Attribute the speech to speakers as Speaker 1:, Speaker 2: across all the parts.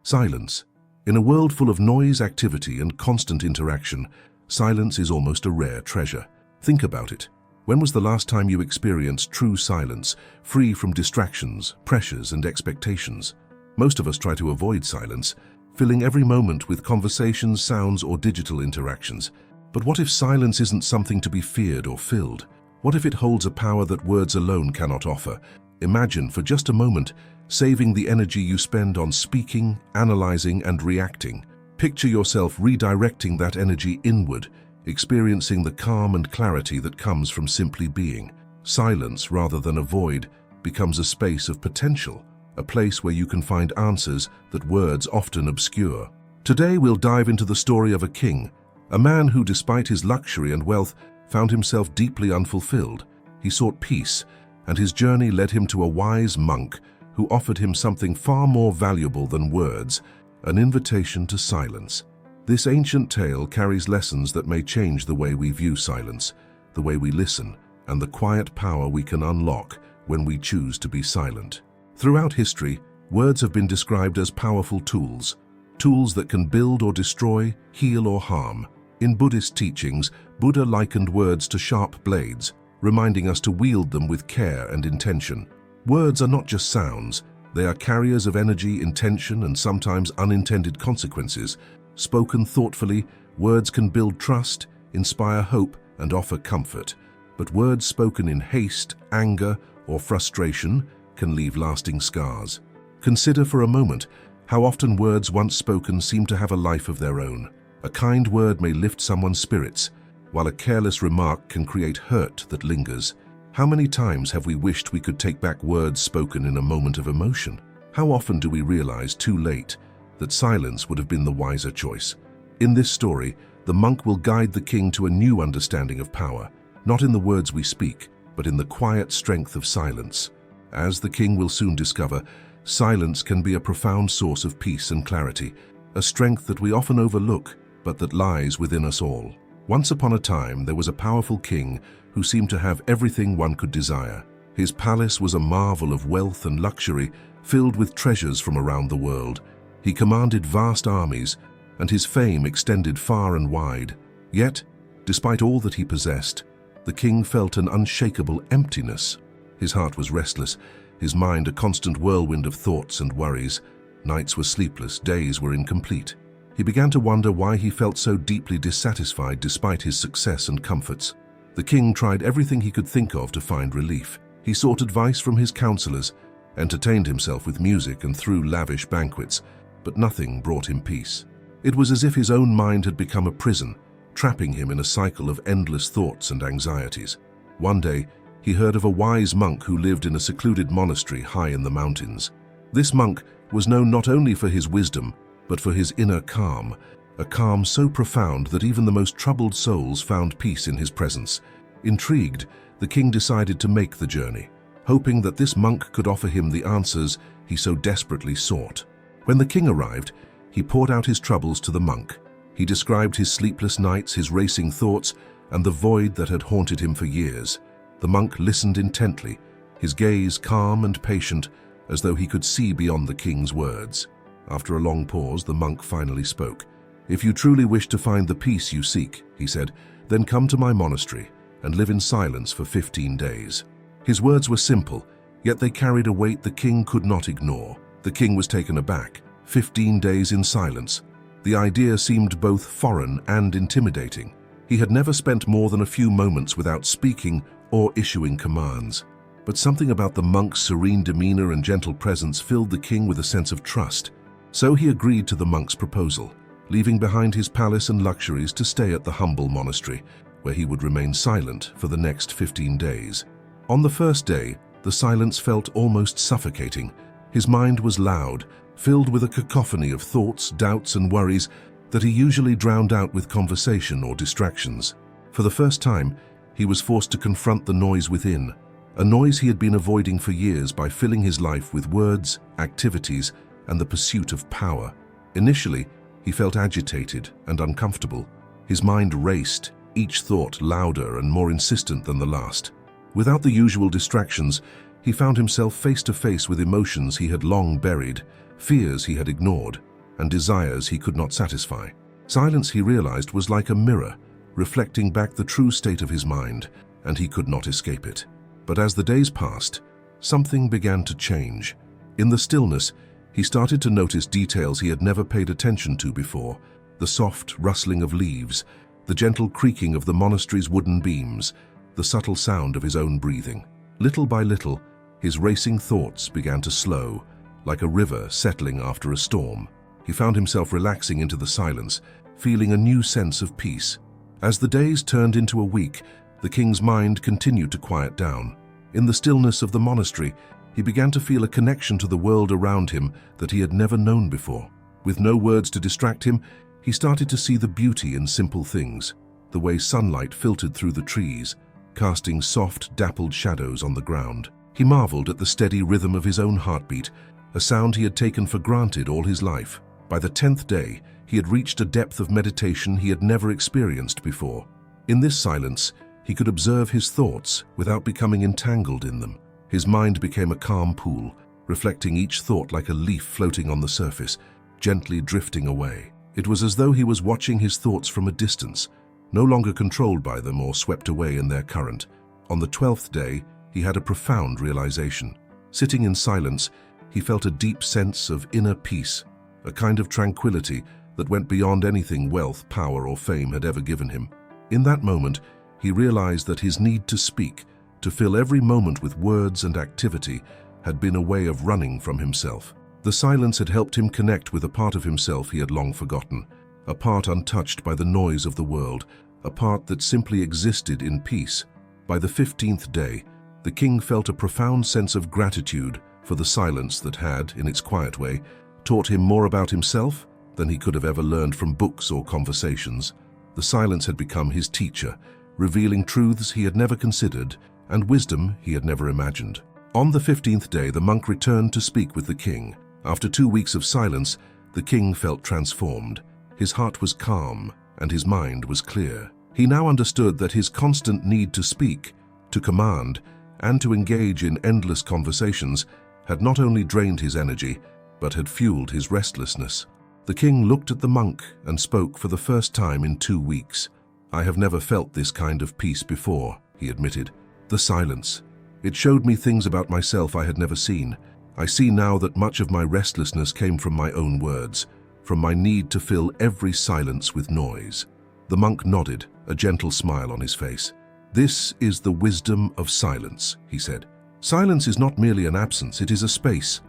Speaker 1: Silence. In a world full of noise, activity, and constant interaction, silence is almost a rare treasure. Think about it. When was the last time you experienced true silence, free from distractions, pressures, and expectations? Most of us try to avoid silence, filling every moment with conversations, sounds, or digital interactions. But what if silence isn't something to be feared or filled? What if it holds a power that words alone cannot offer? Imagine, for just a moment, saving the energy you spend on speaking, analyzing, and reacting. Picture yourself redirecting that energy inward, experiencing the calm and clarity that comes from simply being. Silence, rather than a void, becomes a space of potential, a place where you can find answers that words often obscure. Today we'll dive into the story of a king, a man who, despite his luxury and wealth, found himself deeply unfulfilled. He sought peace, and his journey led him to a wise monk who offered him something far more valuable than words, an invitation to silence. This ancient tale carries lessons that may change the way we view silence, the way we listen, and the quiet power we can unlock when we choose to be silent. Throughout history, words have been described as powerful tools, tools that can build or destroy, heal or harm. In Buddhist teachings, Buddha likened words to sharp blades, reminding us to wield them with care and intention. Words are not just sounds, they are carriers of energy, intention, and sometimes unintended consequences. Spoken thoughtfully, words can build trust, inspire hope, and offer comfort. But words spoken in haste, anger, or frustration can leave lasting scars. Consider for a moment how often words once spoken seem to have a life of their own. A kind word may lift someone's spirits, while a careless remark can create hurt that lingers. How many times have we wished we could take back words spoken in a moment of emotion? How often do we realize too late that silence would have been the wiser choice? In this story, the monk will guide the king to a new understanding of power, not in the words we speak, but in the quiet strength of silence. As the king will soon discover, silence can be a profound source of peace and clarity, a strength that we often overlook, but that lies within us all. Once upon a time, there was a powerful king who seemed to have everything one could desire. His palace was a marvel of wealth and luxury, filled with treasures from around the world. He commanded vast armies, and his fame extended far and wide. Yet, despite all that he possessed, the king felt an unshakable emptiness. His heart was restless, his mind a constant whirlwind of thoughts and worries. Nights were sleepless, days were incomplete. He began to wonder why he felt so deeply dissatisfied despite his success and comforts. The king tried everything he could think of to find relief. He sought advice from his counselors, entertained himself with music and threw lavish banquets, but nothing brought him peace. It was as if his own mind had become a prison, trapping him in a cycle of endless thoughts and anxieties. One day, he heard of a wise monk who lived in a secluded monastery high in the mountains. This monk was known not only for his wisdom, but for his inner calm, a calm so profound that even the most troubled souls found peace in his presence. Intrigued, the king decided to make the journey, hoping that this monk could offer him the answers he so desperately sought. When the king arrived, he poured out his troubles to the monk. He described his sleepless nights, his racing thoughts, and the void that had haunted him for years. The monk listened intently, his gaze calm and patient, as though he could see beyond the king's words. After a long pause, the monk finally spoke. "If you truly wish to find the peace you seek," he said, "then come to my monastery and live in silence for 15 days. His words were simple, yet they carried a weight the king could not ignore. The king was taken aback. 15 days in silence. The idea seemed both foreign and intimidating. He had never spent more than a few moments without speaking or issuing commands. But something about the monk's serene demeanor and gentle presence filled the king with a sense of trust. So he agreed to the monk's proposal, leaving behind his palace and luxuries to stay at the humble monastery, where he would remain silent for the next 15 days. On the first day, the silence felt almost suffocating. His mind was loud, filled with a cacophony of thoughts, doubts, and worries that he usually drowned out with conversation or distractions. For the first time, he was forced to confront the noise within, a noise he had been avoiding for years by filling his life with words, activities, and the pursuit of power. Initially, he felt agitated and uncomfortable. His mind raced, each thought louder and more insistent than the last. Without the usual distractions, he found himself face to face with emotions he had long buried, fears he had ignored. and desires he could not satisfy. Silence, he realized, was like a mirror, reflecting back the true state of his mind, and he could not escape it. But as the days passed, something began to change. In the stillness, he started to notice details he had never paid attention to before: the soft rustling of leaves, the gentle creaking of the monastery's wooden beams, the subtle sound of his own breathing. Little by little, his racing thoughts began to slow, like a river settling after a storm. He found himself relaxing into the silence, feeling a new sense of peace. As the days turned into a week, the king's mind continued to quiet down. In the stillness of the monastery, he began to feel a connection to the world around him that he had never known before. With no words to distract him, he started to see the beauty in simple things: the way sunlight filtered through the trees, casting soft, dappled shadows on the ground. He marveled at the steady rhythm of his own heartbeat, a sound he had taken for granted all his life. By the 10th day, he had reached a depth of meditation he had never experienced before. In this silence, he could observe his thoughts without becoming entangled in them. His mind became a calm pool, reflecting each thought like a leaf floating on the surface, gently drifting away. It was as though he was watching his thoughts from a distance, no longer controlled by them or swept away in their current. On the 12th day, he had a profound realization. Sitting in silence, he felt a deep sense of inner peace, a kind of tranquility that went beyond anything wealth, power, or fame had ever given him. In that moment, he realized that his need to speak, to fill every moment with words and activity, had been a way of running from himself. The silence had helped him connect with a part of himself he had long forgotten, a part untouched by the noise of the world, a part that simply existed in peace. By the 15th day, the king felt a profound sense of gratitude for the silence that had, in its quiet way, taught him more about himself than he could have ever learned from books or conversations. The silence had become his teacher, revealing truths he had never considered and wisdom he had never imagined. On the 15th day, the monk returned to speak with the king. After 2 weeks of silence, the king felt transformed. His heart was calm, and his mind was clear. He now understood that his constant need to speak, to command, and to engage in endless conversations had not only drained his energy, but had fueled his restlessness. The king looked at the monk and spoke for the first time in 2 weeks. "I have never felt this kind of peace before," he admitted. "The silence. It showed me things about myself I had never seen. I see now that much of my restlessness came from my own words, from my need to fill every silence with noise." The monk nodded, a gentle smile on his face. "This is the wisdom of silence," he said. "Silence is not merely an absence, it is a space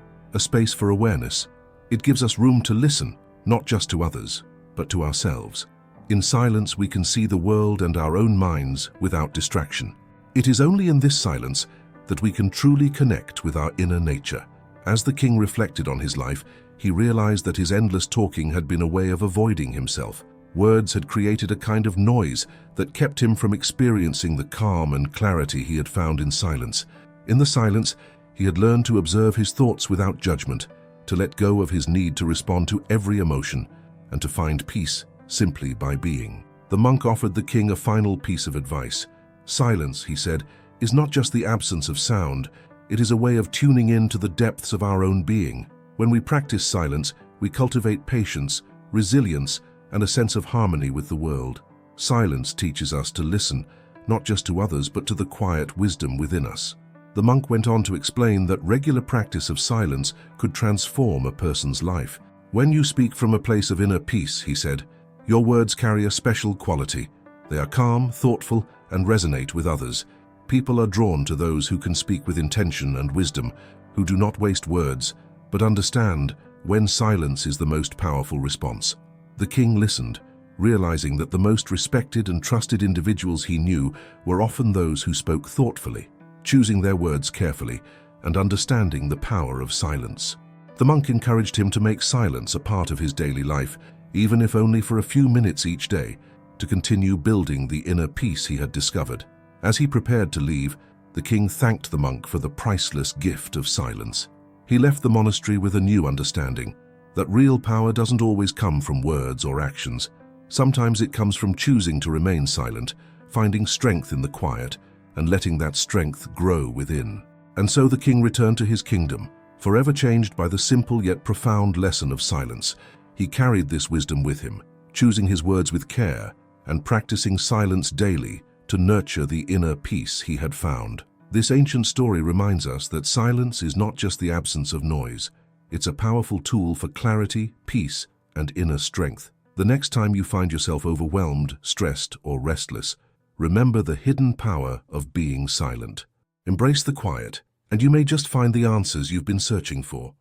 Speaker 1: for awareness. It gives us room to listen, not just to others, but to ourselves. In silence, we can see the world and our own minds without distraction. It is only in this silence that we can truly connect with our inner nature." As the king reflected on his life, he realized that his endless talking had been a way of avoiding himself. Words had created a kind of noise that kept him from experiencing the calm and clarity he had found in silence. In the silence, he had learned to observe his thoughts without judgment, to let go of his need to respond to every emotion, and to find peace simply by being. The monk offered the king a final piece of advice. "Silence," he said, "is not just the absence of sound. It is a way of tuning in to the depths of our own being. When we practice silence, we cultivate patience, resilience, and a sense of harmony with the world. Silence teaches us to listen, not just to others, but to the quiet wisdom within us." The monk went on to explain that regular practice of silence could transform a person's life. "When you speak from a place of inner peace," he said, "your words carry a special quality. They are calm, thoughtful, and resonate with others. People are drawn to those who can speak with intention and wisdom, who do not waste words, but understand when silence is the most powerful response." The king listened, realizing that the most respected and trusted individuals he knew were often those who spoke thoughtfully, choosing their words carefully, and understanding the power of silence. The monk encouraged him to make silence a part of his daily life, even if only for a few minutes each day, to continue building the inner peace he had discovered. As he prepared to leave, the king thanked the monk for the priceless gift of silence. He left the monastery with a new understanding, that real power doesn't always come from words or actions. Sometimes it comes from choosing to remain silent, finding strength in the quiet, and letting that strength grow within. And so the king returned to his kingdom, forever changed by the simple yet profound lesson of silence. He carried this wisdom with him, choosing his words with care and practicing silence daily to nurture the inner peace he had found. This ancient story reminds us that silence is not just the absence of noise. It's a powerful tool for clarity, peace, and inner strength. The next time you find yourself overwhelmed, stressed, or restless, remember the hidden power of being silent. Embrace the quiet, and you may just find the answers you've been searching for.